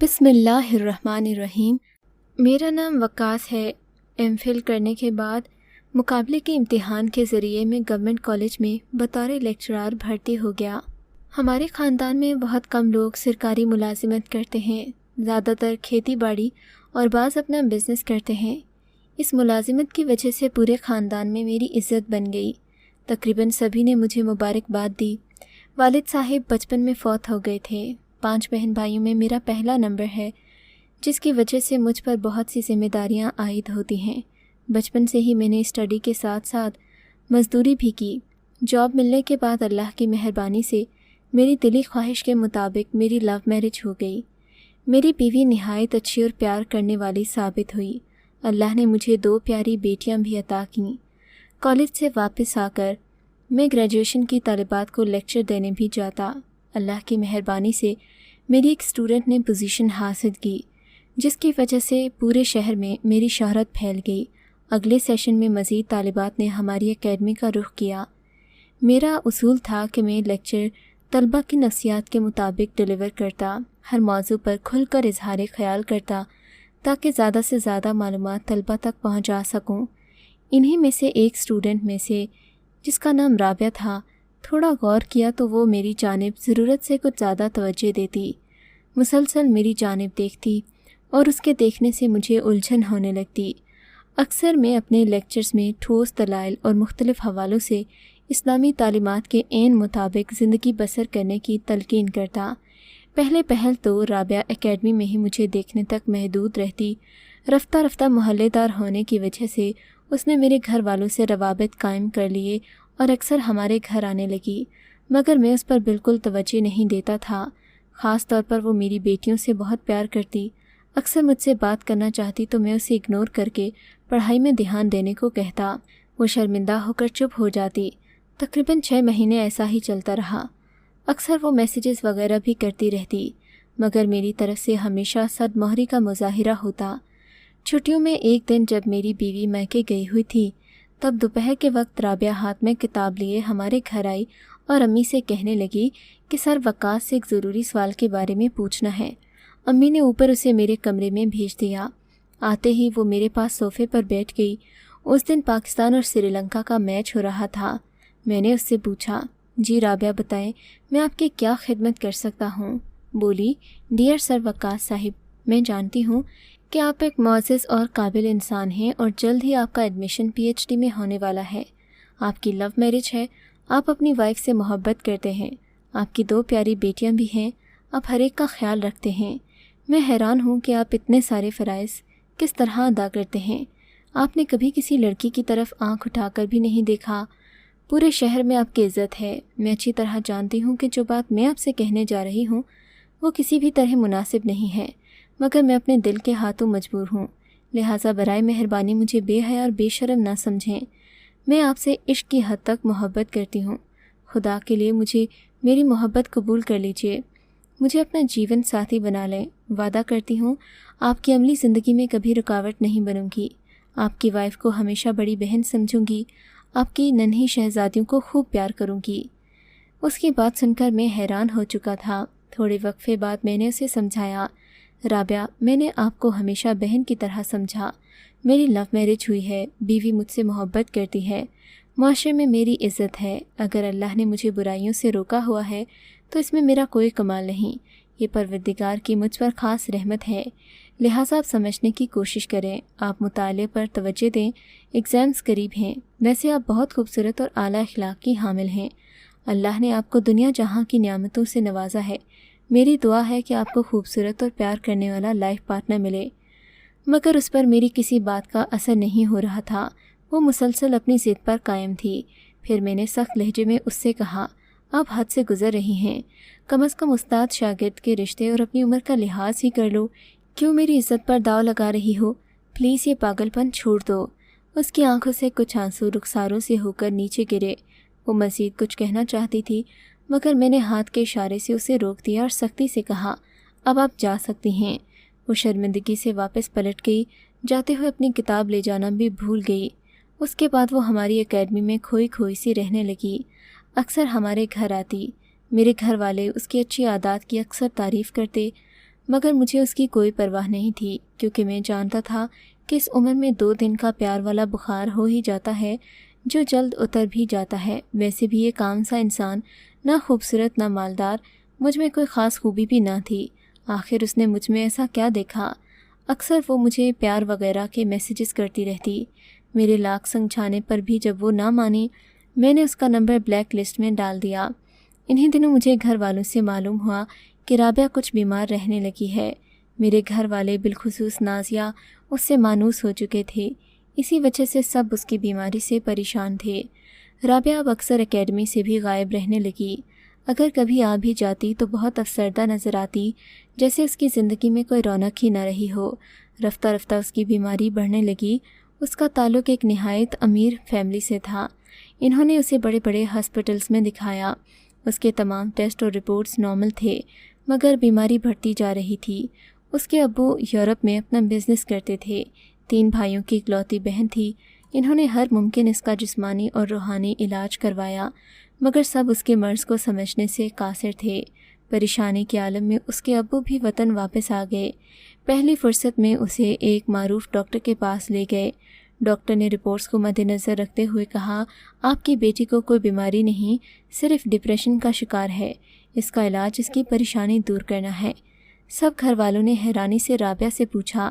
بسم اللہ الرحمن الرحیم۔ میرا نام وقاص ہے۔ ایم فل کرنے کے بعد مقابلے کے امتحان کے ذریعے میں گورنمنٹ کالج میں بطور لیکچرار بھرتی ہو گیا۔ ہمارے خاندان میں بہت کم لوگ سرکاری ملازمت کرتے ہیں، زیادہ تر کھیتی باڑی اور بعض اپنا بزنس کرتے ہیں۔ اس ملازمت کی وجہ سے پورے خاندان میں میری عزت بن گئی۔ تقریباً سبھی نے مجھے مبارکباد دی۔ والد صاحب بچپن میں فوت ہو گئے تھے۔ 5 بہن بھائیوں میں میرا پہلا نمبر ہے، جس کی وجہ سے مجھ پر بہت سی ذمہ داریاں عائد ہوتی ہیں۔ بچپن سے ہی میں نے اسٹڈی کے ساتھ ساتھ مزدوری بھی کی۔ جاب ملنے کے بعد اللہ کی مہربانی سے میری دلی خواہش کے مطابق میری لو میرج ہو گئی۔ میری بیوی نہایت اچھی اور پیار کرنے والی ثابت ہوئی۔ اللہ نے مجھے 2 پیاری بیٹیاں بھی عطا کیں۔ کالج سے واپس آ کر میں گریجویشن کی طالبات کو لیکچر دینے بھی جاتا۔ اللہ کی مہربانی سے میری ایک اسٹوڈنٹ نے پوزیشن حاصل کی، جس کی وجہ سے پورے شہر میں میری شہرت پھیل گئی۔ اگلے سیشن میں مزید طالبات نے ہماری اکیڈمی کا رخ کیا۔ میرا اصول تھا کہ میں لیکچر طلبہ کی نفسیات کے مطابق ڈیلیور کرتا، ہر موضوع پر کھل کر اظہار خیال کرتا تاکہ زیادہ سے زیادہ معلومات طلبہ تک پہنچا سکوں۔ انہی میں سے ایک اسٹوڈنٹ میں سے، جس کا نام رابعہ تھا، تھوڑا غور کیا تو وہ میری جانب ضرورت سے کچھ زیادہ توجہ دیتی، مسلسل میری جانب دیکھتی اور اس کے دیکھنے سے مجھے الجھن ہونے لگتی۔ اکثر میں اپنے لیکچرز میں ٹھوس دلائل اور مختلف حوالوں سے اسلامی تعلیمات کے عین مطابق زندگی بسر کرنے کی تلقین کرتا۔ پہل تو رابعہ اکیڈمی میں ہی مجھے دیکھنے تک محدود رہتی۔ رفتہ رفتہ محلے دار ہونے کی وجہ سے اس نے میرے گھر والوں سے روابط قائم کر لیے اور اکثر ہمارے گھر آنے لگی، مگر میں اس پر بالکل توجہ نہیں دیتا تھا۔ خاص طور پر وہ میری بیٹیوں سے بہت پیار کرتی۔ اکثر مجھ سے بات کرنا چاہتی تو میں اسے اگنور کر کے پڑھائی میں دھیان دینے کو کہتا۔ وہ شرمندہ ہو کر چپ ہو جاتی۔ تقریباً 6 مہینے ایسا ہی چلتا رہا۔ اکثر وہ میسیجز وغیرہ بھی کرتی رہتی، مگر میری طرف سے ہمیشہ صد مہری کا مظاہرہ ہوتا۔ چھٹیوں میں ایک دن جب میری بیوی میکے گئی ہوئی تھی، تب دوپہر کے وقت رابعہ ہاتھ میں کتاب لیے ہمارے گھر آئی اور امی سے کہنے لگی کہ سر وقاص سے ایک ضروری سوال کے بارے میں پوچھنا ہے۔ امی نے اوپر اسے میرے کمرے میں بھیج دیا۔ آتے ہی وہ میرے پاس صوفے پر بیٹھ گئی۔ اس دن پاکستان اور سری لنکا کا میچ ہو رہا تھا۔ میں نے اس سے پوچھا، جی رابعہ بتائیں، میں آپ کی کیا خدمت کر سکتا ہوں؟ بولی، ڈیئر سر وقاص صاحب، میں جانتی ہوں کہ آپ ایک معزز اور قابل انسان ہیں اور جلد ہی آپ کا ایڈمیشن PhD میں ہونے والا ہے۔ آپ کی لو میرج ہے، آپ اپنی وائف سے محبت کرتے ہیں، آپ کی 2 پیاری بیٹیاں بھی ہیں، آپ ہر ایک کا خیال رکھتے ہیں۔ میں حیران ہوں کہ آپ اتنے سارے فرائض کس طرح ادا کرتے ہیں۔ آپ نے کبھی کسی لڑکی کی طرف آنکھ اٹھا کر بھی نہیں دیکھا۔ پورے شہر میں آپ کی عزت ہے۔ میں اچھی طرح جانتی ہوں کہ جو بات میں آپ سے کہنے جا رہی ہوں وہ کسی بھی طرح مناسب نہیں ہے، مگر میں اپنے دل کے ہاتھوں مجبور ہوں، لہٰذا برائے مہربانی مجھے بے حیا اور بے شرم نہ سمجھیں۔ میں آپ سے عشق کی حد تک محبت کرتی ہوں۔ خدا کے لیے مجھے میری محبت قبول کر لیجئے، مجھے اپنا جیون ساتھی بنا لیں۔ وعدہ کرتی ہوں آپ کی عملی زندگی میں کبھی رکاوٹ نہیں بنوں گی۔ آپ کی وائف کو ہمیشہ بڑی بہن سمجھوں گی، آپ کی ننھی شہزادیوں کو خوب پیار کروں گی۔ اس کی بات سن کر میں حیران ہو چکا تھا۔ تھوڑے وقفے بعد میں نے اسے سمجھایا، رابعہ، میں نے آپ کو ہمیشہ بہن کی طرح سمجھا۔ میری لو میرج ہوئی ہے، بیوی مجھ سے محبت کرتی ہے، معاشرے میں میری عزت ہے۔ اگر اللہ نے مجھے برائیوں سے روکا ہوا ہے تو اس میں میرا کوئی کمال نہیں، یہ پروردگار کی مجھ پر خاص رحمت ہے، لہٰذا آپ سمجھنے کی کوشش کریں، آپ مطالعے پر توجہ دیں، ایگزامز قریب ہیں۔ ویسے آپ بہت خوبصورت اور اعلیٰ اخلاق کی حامل ہیں۔ اللہ نے آپ کو دنیا جہاں کی نعمتوں سے نوازا ہے۔ میری دعا ہے کہ آپ کو خوبصورت اور پیار کرنے والا لائف پارٹنر ملے۔ مگر اس پر میری کسی بات کا اثر نہیں ہو رہا تھا۔ وہ مسلسل اپنی ضد پر قائم تھی۔ پھر میں نے سخت لہجے میں اس سے کہا، آپ حد سے گزر رہی ہیں، کم از کم استاد شاگرد کے رشتے اور اپنی عمر کا لحاظ ہی کر لو، کیوں میری عزت پر داؤ لگا رہی ہو؟ پلیز یہ پاگل پن چھوڑ دو۔ اس کی آنکھوں سے کچھ آنسو رخساروں سے ہو کر نیچے گرے۔ وہ مزید کچھ کہنا چاہتی تھی، مگر میں نے ہاتھ کے اشارے سے اسے روک دیا اور سختی سے کہا، اب آپ جا سکتی ہیں۔ وہ شرمندگی سے واپس پلٹ گئی، جاتے ہوئے اپنی کتاب لے جانا بھی بھول گئی۔ اس کے بعد وہ ہماری اکیڈمی میں کھوئی کھوئی سی رہنے لگی۔ اکثر ہمارے گھر آتی۔ میرے گھر والے اس کی اچھی عادات کی اکثر تعریف کرتے، مگر مجھے اس کی کوئی پرواہ نہیں تھی، کیونکہ میں جانتا تھا کہ اس عمر میں 2 دن کا پیار والا بخار ہو ہی جاتا ہے جو جلد اتر بھی جاتا ہے۔ ویسے بھی ایک عام سا انسان، نہ خوبصورت نہ مالدار، مجھ میں کوئی خاص خوبی بھی نہ تھی۔ آخر اس نے مجھ میں ایسا کیا دیکھا؟ اکثر وہ مجھے پیار وغیرہ کے میسیجز کرتی رہتی۔ میرے لاکھ سمجھانے پر بھی جب وہ نہ مانی، میں نے اس کا نمبر بلیک لسٹ میں ڈال دیا۔ انہی دنوں مجھے گھر والوں سے معلوم ہوا کہ رابعہ کچھ بیمار رہنے لگی ہے۔ میرے گھر والے بالخصوص نازیہ اس سے مانوس ہو چکے تھے، اسی وجہ سے سب اس کی بیماری سے پریشان تھے۔ رابعہ اب اکثر اکیڈمی سے بھی غائب رہنے لگی۔ اگر کبھی آ بھی جاتی تو بہت افسردہ نظر آتی، جیسے اس کی زندگی میں کوئی رونق ہی نہ رہی ہو۔ رفتہ رفتہ اس کی بیماری بڑھنے لگی۔ اس کا تعلق ایک نہایت امیر فیملی سے تھا۔ انہوں نے اسے بڑے بڑے ہاسپٹلز میں دکھایا۔ اس کے تمام ٹیسٹ اور رپورٹس نارمل تھے، مگر بیماری بڑھتی جا رہی تھی۔ اس کے ابو یورپ میں اپنا بزنس کرتے تھے۔ 3 بھائیوں کی اکلوتی بہن تھی۔ انہوں نے ہر ممکن اس کا جسمانی اور روحانی علاج کروایا، مگر سب اس کے مرض کو سمجھنے سے قاصر تھے۔ پریشانی کے عالم میں اس کے ابو بھی وطن واپس آ گئے۔ پہلی فرصت میں اسے ایک معروف ڈاکٹر کے پاس لے گئے۔ ڈاکٹر نے رپورٹس کو مد نظر رکھتے ہوئے کہا، آپ کی بیٹی کو کوئی بیماری نہیں، صرف ڈپریشن کا شکار ہے۔ اس کا علاج اس کی پریشانی دور کرنا ہے۔ سب گھر والوں نے حیرانی سے رابعہ سے پوچھا،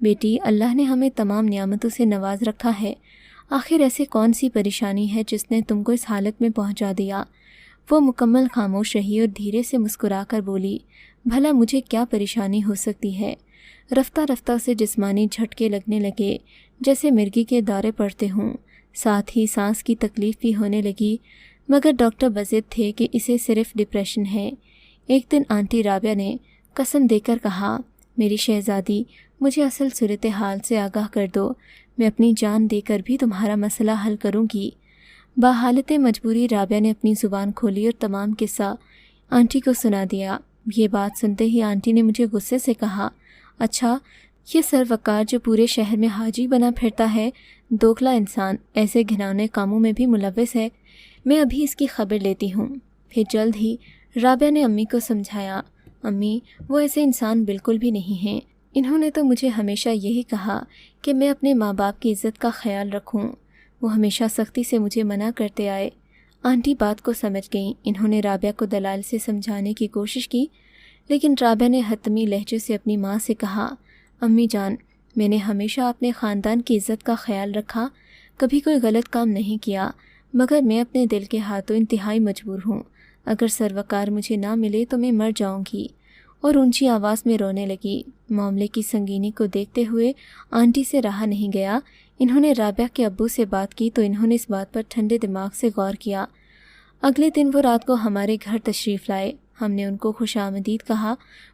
بیٹی، اللہ نے ہمیں تمام نعمتوں سے نواز رکھا ہے، آخر ایسے کون سی پریشانی ہے جس نے تم کو اس حالت میں پہنچا دیا؟ وہ مکمل خاموش رہی اور دھیرے سے مسکرا کر بولی، بھلا مجھے کیا پریشانی ہو سکتی ہے؟ رفتہ رفتہ اسے جسمانی جھٹکے لگنے لگے، جیسے مرغی کے دورے پڑتے ہوں، ساتھ ہی سانس کی تکلیف بھی ہونے لگی، مگر ڈاکٹر بضد تھے کہ اسے صرف ڈپریشن ہے۔ ایک دن آنٹی رابعہ نے قسم دے کر کہا، میری شہزادی، مجھے اصل صورتحال سے آگاہ کر دو، میں اپنی جان دے کر بھی تمہارا مسئلہ حل کروں گی۔ بحالت مجبوری رابعہ نے اپنی زبان کھولی اور تمام قصہ آنٹی کو سنا دیا۔ یہ بات سنتے ہی آنٹی نے مجھے غصے سے کہا، اچھا، یہ سروقار جو پورے شہر میں حاجی بنا پھرتا ہے، دوگلا انسان، ایسے گھناؤنے کاموں میں بھی ملوث ہے، میں ابھی اس کی خبر لیتی ہوں۔ پھر جلد ہی رابعہ نے امی کو سمجھایا، امی، وہ ایسے انسان بالکل بھی نہیں ہیں، انہوں نے تو مجھے ہمیشہ یہی کہا کہ میں اپنے ماں باپ کی عزت کا خیال رکھوں، وہ ہمیشہ سختی سے مجھے منع کرتے آئے۔ آنٹی بات کو سمجھ گئیں۔ انہوں نے رابعہ کو دلائل سے سمجھانے کی کوشش کی، لیکن رابعہ نے حتمی لہجے سے اپنی ماں سے کہا، امی جان، میں نے ہمیشہ اپنے خاندان کی عزت کا خیال رکھا، کبھی کوئی غلط کام نہیں کیا، مگر میں اپنے دل کے ہاتھوں انتہائی مجبور ہوں۔ اگر سروقار مجھے نہ ملے تو میں مر جاؤں گی، اور اونچی آواز میں رونے لگی۔ معاملے کی سنگینی کو دیکھتے ہوئے آنٹی سے رہا نہیں گیا۔ انہوں نے رابعہ کے ابو سے بات کی تو انہوں نے اس بات پر ٹھنڈے دماغ سے غور کیا۔ اگلے دن وہ رات کو ہمارے گھر تشریف لائے۔ ہم نے ان کو خوش آمدید کہا۔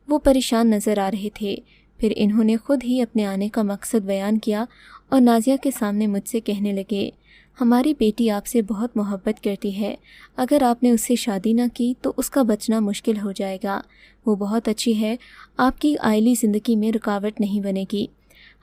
وہ پریشان نظر آ رہے تھے۔ پھر انہوں نے خود ہی اپنے آنے کا مقصد بیان کیا اور نازیہ کے سامنے مجھ سے کہنے لگے، ہماری بیٹی آپ سے بہت محبت کرتی ہے، اگر آپ نے اس سے شادی نہ کی تو اس کا بچنا مشکل ہو جائے گا، وہ بہت اچھی ہے، آپ کی عائلی زندگی میں رکاوٹ نہیں بنے گی۔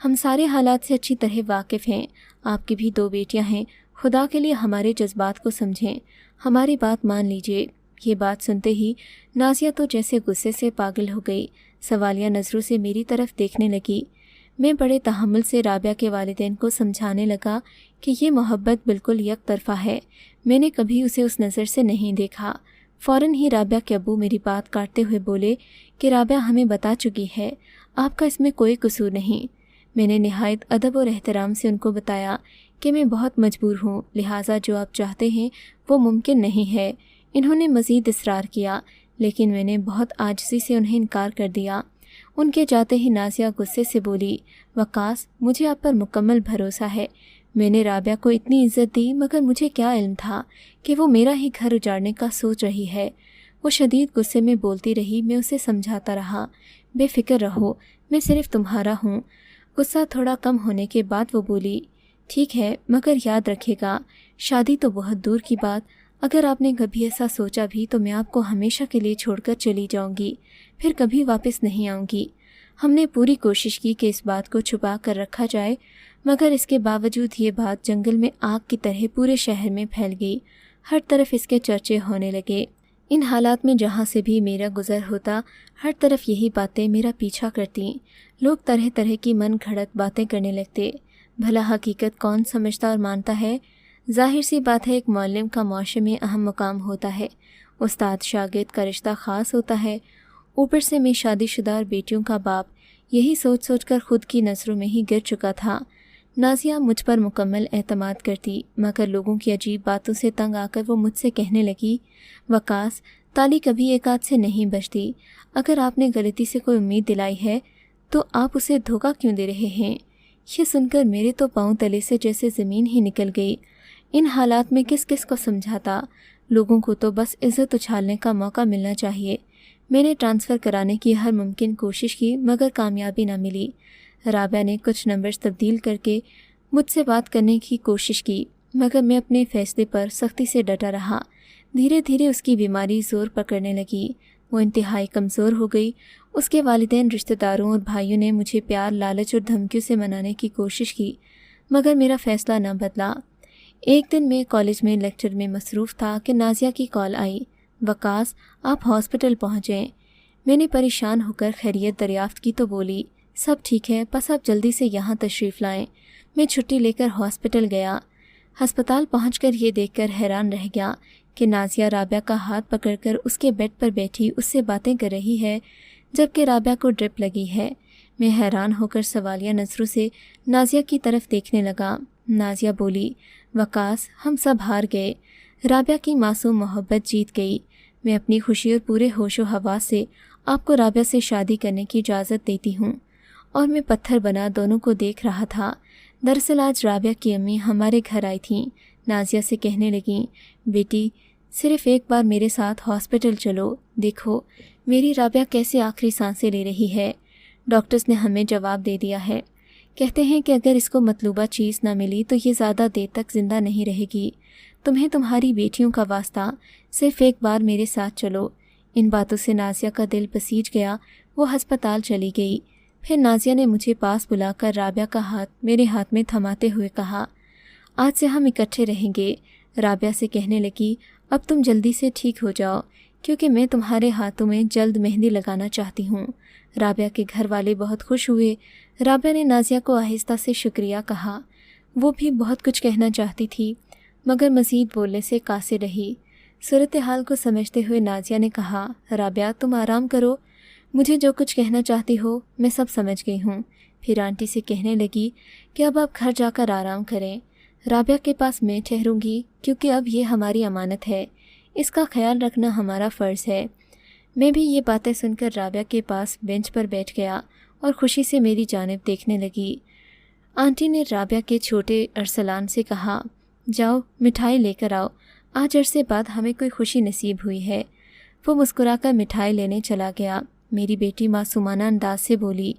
ہم سارے حالات سے اچھی طرح واقف ہیں، آپ کی بھی 2 بیٹیاں ہیں، خدا کے لیے ہمارے جذبات کو سمجھیں، ہماری بات مان لیجئے۔ یہ بات سنتے ہی نازیہ تو جیسے غصے سے پاگل ہو گئی، سوالیہ نظروں سے میری طرف دیکھنے لگی۔ میں بڑے تحمل سے رابعہ کے والدین کو سمجھانے لگا کہ یہ محبت بالکل یک طرفہ ہے، میں نے کبھی اسے اس نظر سے نہیں دیکھا۔ فوراً ہی رابعہ کے ابو میری بات کاٹتے ہوئے بولے کہ رابعہ ہمیں بتا چکی ہے، آپ کا اس میں کوئی قصور نہیں۔ میں نے نہایت ادب اور احترام سے ان کو بتایا کہ میں بہت مجبور ہوں، لہٰذا جو آپ چاہتے ہیں وہ ممکن نہیں ہے۔ انہوں نے مزید اصرار کیا، لیکن میں نے بہت عاجزی سے انہیں انکار کر دیا۔ ان کے جاتے ہی نازیہ غصے سے بولی، وقاص، مجھے آپ پر مکمل بھروسہ ہے، میں نے رابعہ کو اتنی عزت دی، مگر مجھے کیا علم تھا کہ وہ میرا ہی گھر اجاڑنے کا سوچ رہی ہے۔ وہ شدید غصے میں بولتی رہی۔ میں اسے سمجھاتا رہا، بے فکر رہو، میں صرف تمہارا ہوں۔ غصہ تھوڑا کم ہونے کے بعد وہ بولی، ٹھیک ہے، مگر یاد رکھے گا، شادی تو بہت دور کی بات، اگر آپ نے کبھی ایسا سوچا بھی تو میں آپ کو ہمیشہ کے لیے چھوڑ کر چلی جاؤں گی، پھر کبھی واپس نہیں آؤں گی۔ ہم نے پوری کوشش کی کہ اس بات کو چھپا کر رکھا جائے، مگر اس کے باوجود یہ بات جنگل میں آگ کی طرح پورے شہر میں پھیل گئی، ہر طرف اس کے چرچے ہونے لگے۔ ان حالات میں جہاں سے بھی میرا گزر ہوتا، ہر طرف یہی باتیں میرا پیچھا کرتیں۔ لوگ طرح طرح کی من گھڑت باتیں کرنے لگتے۔ بھلا حقیقت کون سمجھتا اور مانتا ہے؟ ظاہر سی بات ہے، ایک معلم کا معاشرے میں اہم مقام ہوتا ہے، استاد شاگرد کا رشتہ خاص ہوتا ہے، اوپر سے میں شادی شدہ اور بیٹیوں کا باپ۔ یہی سوچ سوچ کر خود کی نظروں میں ہی گر چکا تھا۔ نازیہ مجھ پر مکمل اعتماد کرتی، مگر لوگوں کی عجیب باتوں سے تنگ آ کر وہ مجھ سے کہنے لگی، وقاص، تالی کبھی ایک آدھ سے نہیں بجتی۔ اگر آپ نے غلطی سے کوئی امید دلائی ہے تو آپ اسے دھوکہ کیوں دے رہے ہیں؟ یہ سن کر میرے تو پاؤں تلے سے جیسے زمین ہی نکل گئی۔ ان حالات میں کس کس کو سمجھاتا؟ لوگوں کو تو بس عزت اچھالنے کا موقع ملنا چاہیے۔ میں نے ٹرانسفر کرانے کی ہر ممکن کوشش کی مگر کامیابی نہ ملی۔ رابعہ نے کچھ نمبرز تبدیل کر کے مجھ سے بات کرنے کی کوشش کی، مگر میں اپنے فیصلے پر سختی سے ڈٹا رہا۔ دھیرے دھیرے اس کی بیماری زور پکڑنے لگی، وہ انتہائی کمزور ہو گئی۔ اس کے والدین، رشتہ داروں اور بھائیوں نے مجھے پیار، لالچ اور دھمکیوں سے منانے کی کوشش کی، مگر میرا فیصلہ نہ بدلا۔ ایک دن میں کالج میں لیکچر میں مصروف تھا کہ نازیہ کی کال آئی، وقاص، آپ ہاسپٹل پہنچیں۔ میں نے پریشان ہو کر خیریت دریافت کی تو بولی، سب ٹھیک ہے، بس آپ جلدی سے یہاں تشریف لائیں۔ میں چھٹی لے کر ہاسپٹل گیا۔ ہسپتال پہنچ کر یہ دیکھ کر حیران رہ گیا کہ نازیہ رابعہ کا ہاتھ پکڑ کر اس کے بیڈ پر بیٹھی اس سے باتیں کر رہی ہے، جبکہ رابعہ کو ڈرپ لگی ہے۔ میں حیران ہو کر سوالیہ نظروں سے نازیہ کی طرف دیکھنے لگا۔ نازیہ بولی، وقاص، ہم سب ہار گئے، رابعہ کی معصوم محبت جیت گئی۔ میں اپنی خوشی اور پورے ہوش و حواس سے آپ کو رابعہ سے شادی کرنے کی اجازت دیتی ہوں۔ اور میں پتھر بنا دونوں کو دیکھ رہا تھا۔ دراصل آج رابعہ کی امی ہمارے گھر آئی تھیں۔ نازیہ سے کہنے لگیں، بیٹی، صرف ایک بار میرے ساتھ ہاسپٹل چلو، دیکھو میری رابعہ کیسے آخری سانسیں لے رہی ہے۔ ڈاکٹرز نے ہمیں جواب دے دیا ہے، کہتے ہیں کہ اگر اس کو مطلوبہ چیز نہ ملی تو یہ زیادہ دیر تک زندہ نہیں رہے گی۔ تمہیں تمہاری بیٹیوں کا واسطہ، صرف ایک بار میرے ساتھ چلو۔ ان باتوں سے نازیہ کا دل پسیج گیا، وہ ہسپتال چلی گئی۔ پھر نازیہ نے مجھے پاس بلا کر رابعہ کا ہاتھ میرے ہاتھ میں تھماتے ہوئے کہا، آج سے ہم اکٹھے رہیں گے۔ رابعہ سے کہنے لگی، اب تم جلدی سے ٹھیک ہو جاؤ، کیونکہ میں تمہارے ہاتھوں میں جلد مہندی لگانا چاہتی ہوں۔ رابعہ کے گھر والے بہت خوش ہوئے۔ رابعہ نے نازیہ کو آہستہ سے شکریہ کہا۔ وہ بھی بہت کچھ کہنا چاہتی تھی، مگر مزید بولنے سے قاصر رہی۔ صورتحال کو سمجھتے ہوئے نازیہ نے کہا، رابعہ، تم آرام کرو، مجھے جو کچھ کہنا چاہتی ہو میں سب سمجھ گئی ہوں۔ پھر آنٹی سے کہنے لگی کہ اب آپ گھر جا کر آرام کریں، رابعہ کے پاس میں ٹھہروں گی، کیونکہ اب یہ ہماری امانت ہے، اس کا خیال رکھنا ہمارا فرض ہے۔ میں بھی یہ باتیں سن کر رابعہ کے پاس بینچ پر بیٹھ گیا اور خوشی سے میری جانب دیکھنے لگی۔ آنٹی نے رابعہ کے چھوٹے ارسلان سے کہا، جاؤ مٹھائی لے کر آؤ، آج عرصے بعد ہمیں کوئی خوشی نصیب ہوئی ہے۔ وہ مسکرا کر مٹھائی لینے چلا گیا۔ میری بیٹی معصومانہ انداز سے بولی،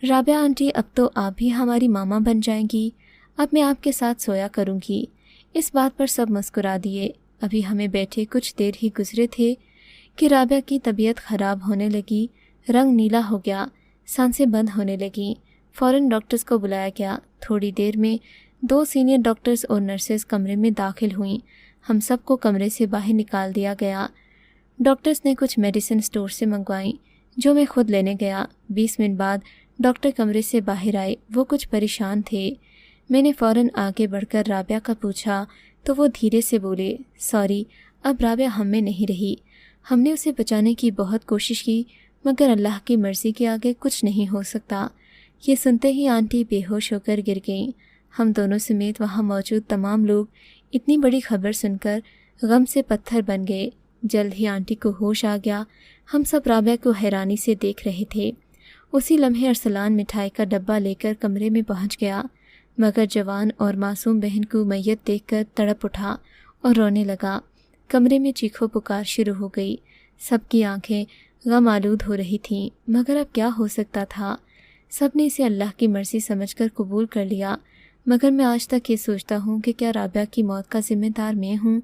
رابعہ آنٹی، اب تو آپ بھی ہماری ماما بن جائیں گی، اب میں آپ کے ساتھ سویا کروں گی۔ اس بات پر سب مسکرا دیے۔ ابھی ہمیں بیٹھے کچھ دیر ہی گزرے تھے کہ رابعہ کی طبیعت خراب ہونے لگی، رنگ نیلا ہو گیا، سانسیں بند ہونے لگیں۔ فوراً ڈاکٹرز کو بلایا گیا۔ تھوڑی دیر میں 2 سینئر ڈاکٹرز اور نرسز کمرے میں داخل ہوئیں۔ ہم سب کو کمرے سے باہر نکال دیا گیا۔ ڈاکٹرز نے کچھ میڈیسن سٹور سے منگوائیں جو میں خود لینے گیا۔ 20 منٹ بعد ڈاکٹر کمرے سے باہر آئے۔ وہ کچھ پریشان تھے۔ میں نے فوراً آگے بڑھ کر رابعہ کا پوچھا تو وہ دھیرے سے بولے، سوری، اب رابعہ ہم میں نہیں رہی۔ ہم نے اسے بچانے کی بہت کوشش کی، مگر اللہ کی مرضی کے آگے کچھ نہیں ہو سکتا۔ یہ سنتے ہی آنٹی بے ہوش ہو کر گر گئیں۔ ہم دونوں سمیت وہاں موجود تمام لوگ اتنی بڑی خبر سن کر غم سے پتھر بن گئے۔ جلد ہی آنٹی کو ہوش آ گیا۔ ہم سب رابعہ کو حیرانی سے دیکھ رہے تھے۔ اسی لمحے ارسلان مٹھائی کا ڈبہ لے کر کمرے میں پہنچ گیا، مگر جوان اور معصوم بہن کو میت دیکھ کر تڑپ اٹھا اور رونے لگا۔ کمرے میں چیخو پکار شروع ہو گئی۔ سب کی آنکھیں غم آلود ہو رہی تھیں، مگر اب کیا ہو سکتا تھا؟ سب نے اسے اللہ کی مرضی سمجھ کر قبول کر لیا، مگر میں آج تک یہ سوچتا ہوں کہ کیا رابعہ کی موت کا ذمہ دار میں ہوں؟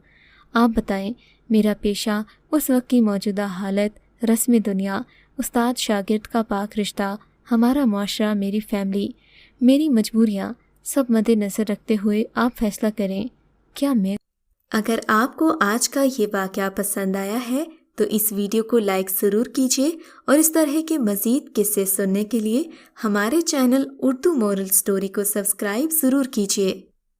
آپ بتائیں، میرا پیشہ، اس وقت کی موجودہ حالت، رسم دنیا، استاد شاگرد کا پاک رشتہ، ہمارا معاشرہ، میری فیملی، میری مجبوریاں، سب مد نظر رکھتے ہوئے آپ فیصلہ کریں، کیا میں؟ اگر آپ کو آج کا یہ واقعہ پسند آیا ہے تو اس ویڈیو کو لائک ضرور کیجیے اور اس طرح کے مزید قصے سننے کے لیے ہمارے چینل اردو مورل سٹوری کو سبسکرائب ضرور کیجیے۔